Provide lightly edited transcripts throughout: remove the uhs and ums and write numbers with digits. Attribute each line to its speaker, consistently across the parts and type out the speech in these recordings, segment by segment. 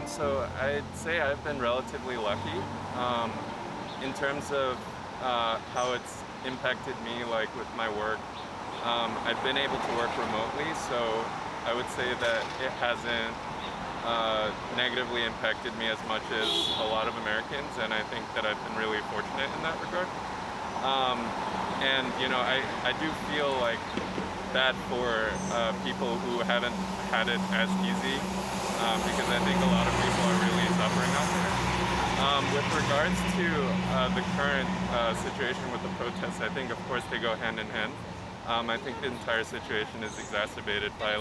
Speaker 1: So I'd say I've been relatively lucky in terms of how it's impacted me, like with my work. I've been able to work remotely, so I would say that it hasn't negatively impacted me as much as a lot of Americans, and I think that I've been really fortunate in that regard. Um, and I do feel like bad for people who haven't had it as easy, because I think a lot of people are really suffering out there. With regards to the current situation with the protests, I think of course they go hand in hand. I think the entire situation is exacerbated by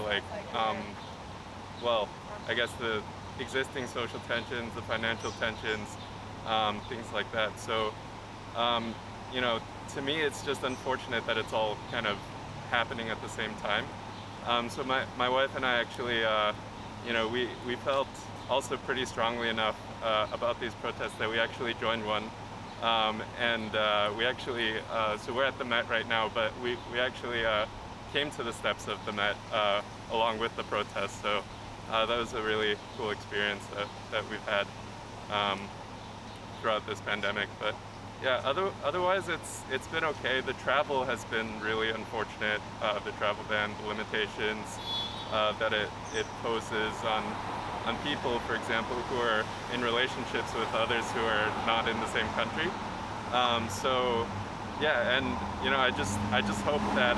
Speaker 1: well, I guess the existing social tensions, the financial tensions, things like that. So, um, to me, it's just unfortunate that it's all kind of happening at the same time. So my wife and I actually, we felt also pretty strongly enough about these protests that we actually joined one. And we actually, so we're at the Met right now, but we actually came to the steps of the Met along with the protest. So that was a really cool experience that we've had throughout this pandemic. But yeah, otherwise it's been okay. The travel has been really unfortunate. The travel ban, the limitations that it poses on people, for example, who are in relationships with others who are not in the same country. So yeah, and I just hope that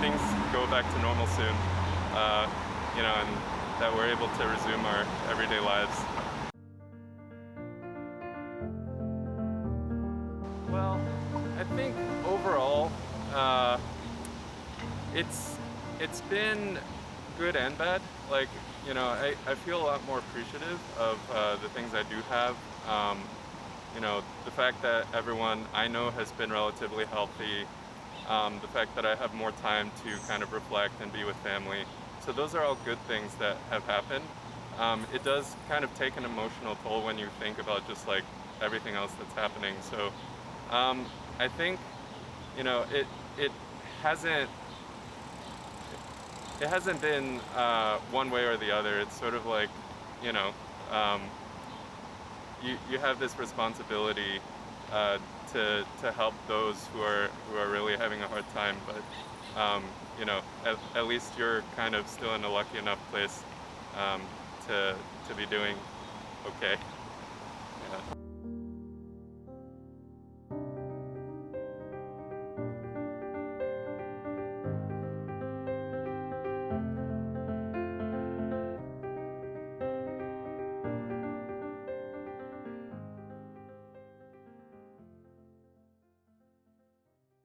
Speaker 1: things go back to normal soon. And that we're able to resume our everyday lives. Well, I think overall, it's been good and bad. Like, I feel a lot more appreciative of the things I do have. The fact that everyone I know has been relatively healthy. The fact that I have more time to kind of reflect and be with family. So those are all good things that have happened. It does kind of take an emotional toll when you think about just like everything else that's happening. So I think it hasn't it hasn't been one way or the other. It's sort of like um, you have this responsibility to help those who are really having a hard time, but at least you're kind of still in a lucky enough place to be doing okay. Yeah.